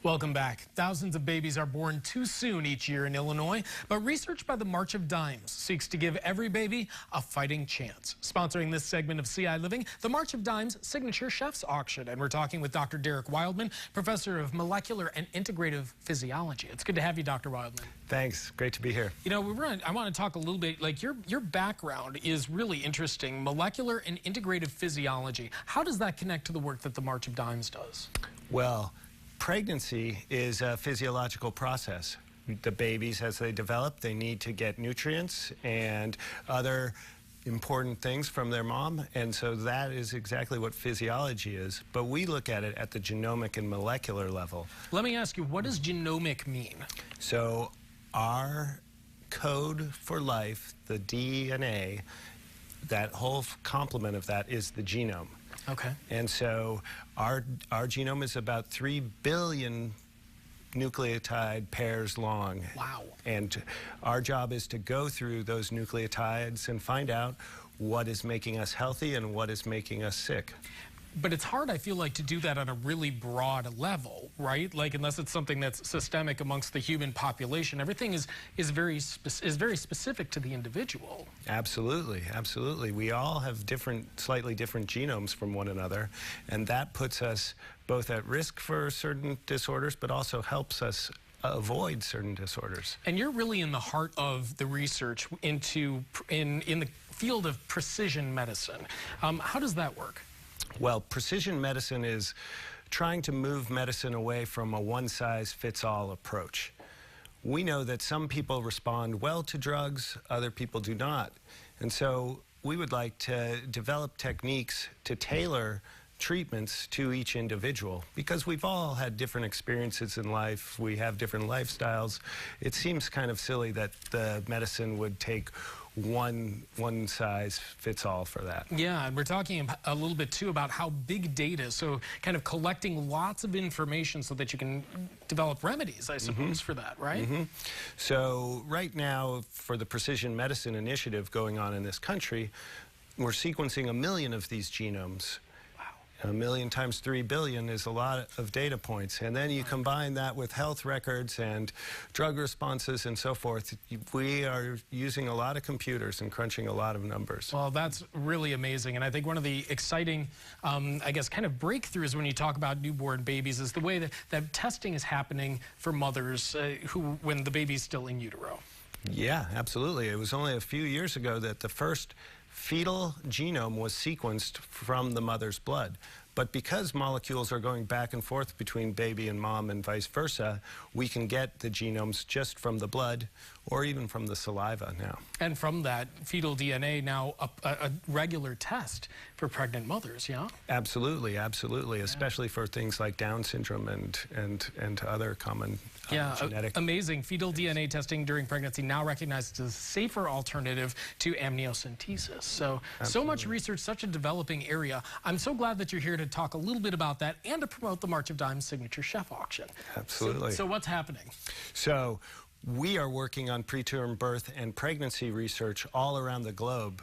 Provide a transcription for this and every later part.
Welcome back. Thousands of babies are born too soon each year in Illinois, but research by the March of Dimes seeks to give every baby a fighting chance. Sponsoring this segment of CI Living, the March of Dimes Signature Chef's Auction. And we're talking with Dr. Derek Wildman, professor of Molecular and Integrative Physiology. It's good to have you, Dr. Wildman. Thanks. Great to be here. You know, I want to talk a little bit, like your background is really interesting, molecular and integrative physiology. How does that connect to the work that the March of Dimes does? Well, pregnancy is a physiological process. The babies, as they develop, they need to get nutrients and other important things from their mom, and so that is exactly what physiology is. But we look at it at the genomic and molecular level. Let me ask you, what does genomic mean? So our code for life, the DNA, that whole complement of that is the genome. Okay. And so our genome is about 3 billion nucleotide pairs long. Wow. And our job is to go through those nucleotides and find out what is making us healthy and what is making us sick. But it's hard, I feel like, to do that on a really broad level, right? Like, unless it's something that's systemic amongst the human population, everything is very specific to the individual. Absolutely, absolutely. We all have slightly different genomes from one another, and that puts us both at risk for certain disorders, but also helps us avoid certain disorders. And you're really in the heart of the research in the field of precision medicine. How does that work? Well, precision medicine is trying to move medicine away from a one-size-fits-all approach. We know that some people respond well to drugs, other people do not. And so we would like to develop techniques to tailor treatments to each individual, because we've all had different experiences in life, we have different lifestyles. It seems kind of silly that the medicine would take one size fits all for that. Yeah, and we're talking a little bit too about how big data, so kind of collecting lots of information so that you can develop remedies, I suppose, for that, right? So right now, for the Precision Medicine Initiative going on in this country, we're sequencing 1 million of these genomes. 1 million times 3 billion is a lot of data points. And then you combine that with health records and drug responses and so forth. We are using a lot of computers and crunching a lot of numbers. Well, that's really amazing. And I think one of the exciting, I guess, kind of breakthroughs when you talk about newborn babies is the way that testing is happening for mothers when the baby's still in utero. Yeah, absolutely. It was only a few years ago that the first fetal genome was sequenced from the mother's blood. But because molecules are going back and forth between baby and mom and vice versa, we can get the genomes just from the blood or even from the saliva now. And from that fetal DNA now a regular test for pregnant mothers, yeah? Absolutely, absolutely, especially for things like Down syndrome and other common genetic. Amazing. Fetal DNA testing during pregnancy now recognized as a safer alternative to amniocentesis. So much research, such a developing area. I'm so glad that you're here to talk a little bit about that and to promote the March of Dimes Signature Chef Auction. Absolutely. So what's happening? So we are working on preterm birth and pregnancy research all around the globe.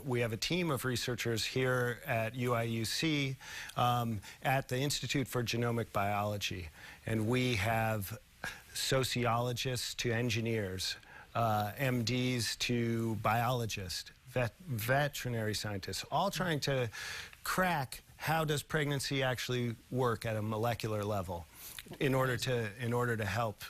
We have a team of researchers here at UIUC at the Institute for Genomic Biology, and we have sociologists to engineers, MDs to biologists, veterinary scientists, all trying to crack how does pregnancy actually work at a molecular level in order to help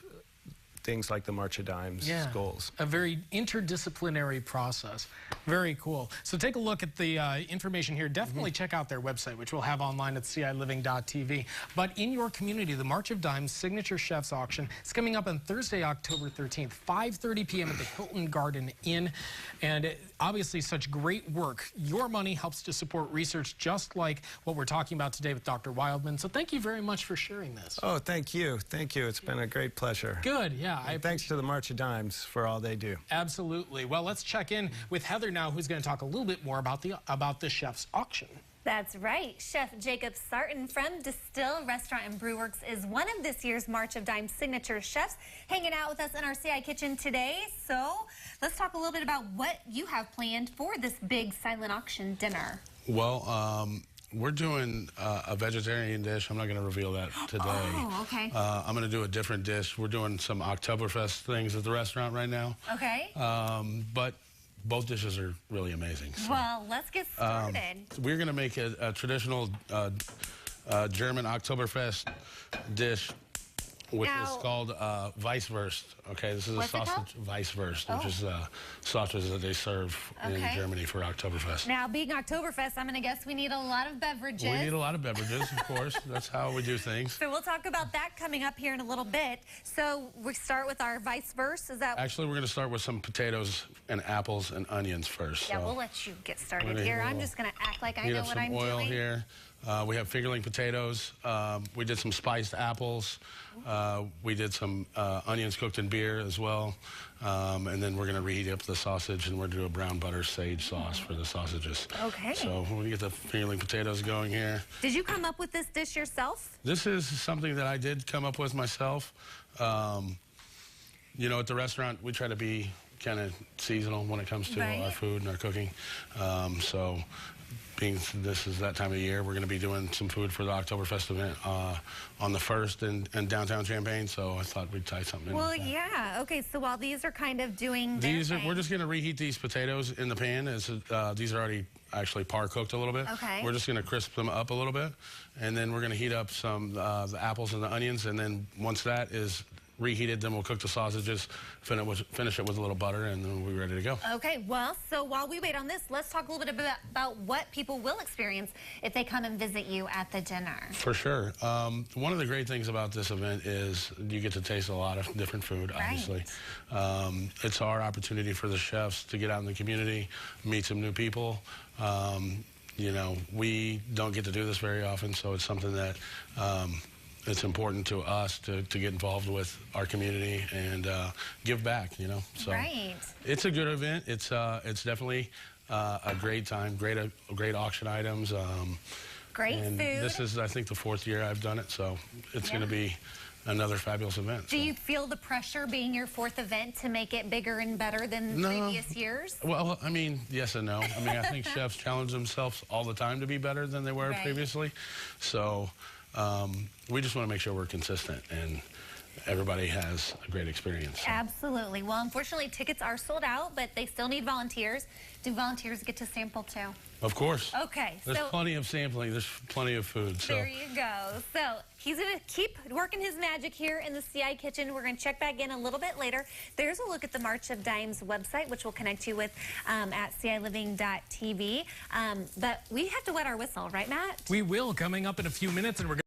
things like the March of Dimes goals. A very interdisciplinary process. Very cool. So take a look at the information here. Definitely check out their website, which we'll have online at ciliving.tv. But in your community, the March of Dimes Signature Chef's Auction is coming up on Thursday, October 13th, 5:30 p.m. at the Hilton Garden Inn. And obviously such great work. Your money helps to support research just like what we're talking about today with Dr. Wildman. So thank you very much for sharing this. Oh, thank you. Thank you. It's been a great pleasure. Good, yeah. Thanks to the March of Dimes for all they do. Absolutely. Well, let's check in with Heather now, who's going to talk a little bit more about the chef's auction. That's right. Chef Jacob Sarton from Distill Restaurant and Brew Works is one of this year's March of Dimes signature chefs, hanging out with us in our CI kitchen today. So let's talk a little bit about what you have planned for this big silent auction dinner. Well, we're doing a vegetarian dish. I'm not going to reveal that today. Oh, okay. I'm going to do a different dish. We're doing some Oktoberfest things at the restaurant right now. Okay. But both dishes are really amazing. So, Well, let's get started. we're going to make a traditional German Oktoberfest dish, which is called Weisswurst. Okay, this is a sausage Weisswurst, which is sausage that they serve in Germany for Oktoberfest. Now, being Oktoberfest, I'm going to guess we need a lot of beverages. We need a lot of beverages, of course. That's how we do things. So we'll talk about that coming up here in a little bit. So we start with our Weisswurst. Is that? Actually, we're going to start with some potatoes and apples and onions first. Yeah, so we'll let you get started here. I'm just going to act like I know what I'm doing. Heat up some oil here. We have fingerling potatoes. We did some spiced apples. We did some onions cooked in beer as well. And then we're going to reheat up the sausage, and we're going to do a brown butter sage sauce for the sausages. Okay. So we're going to get the fingerling potatoes going here. Did you come up with this dish yourself? This is something that I did come up with myself. You know, at the restaurant, we try to be kind of seasonal when it comes to our food and our cooking. So being this is that time of year, we're going to be doing some food for the Oktoberfest event on the 1st in downtown Champaign, so I thought we'd tie something in. Well, yeah. Okay, so while these are kind of doing we're just going to reheat these potatoes in the pan. These are already actually par cooked a little bit. Okay. We're just going to crisp them up a little bit, and then we're going to heat up some the apples and the onions, and then once that is reheated, then we'll cook the sausages, finish it with a little butter, and then we'll be ready to go. Okay, well, so while we wait on this, let's talk a little bit about what people will experience if they come and visit you at the dinner. For sure. One of the great things about this event is you get to taste a lot of different food, obviously. It's our opportunity for the chefs to get out in the community, meet some new people. You know, we don't get to do this very often, so it's something that it's important to us to get involved with our community and give back, you know. So it's a good event. It's definitely a great time, great auction items. Great and food. This is, I think, the 4th year I've done it, so it's going to be another fabulous event. Do you feel the pressure being your 4th event to make it bigger and better than previous years? Well, I mean, yes and no. I mean, I think chefs challenge themselves all the time to be better than they were previously. So we just want to make sure we're consistent and everybody has a great experience. So. Absolutely. Well, unfortunately, tickets are sold out, but they still need volunteers. Do volunteers get to sample too? Of course. Okay. There's plenty of sampling. There's plenty of food. So. There you go. So he's going to keep working his magic here in the CI kitchen. We're going to check back in a little bit later. There's a look at the March of Dimes website, which we'll connect you with at CILiving.tv. But we have to wet our whistle, right, Matt? We will, coming up in a few minutes, and we're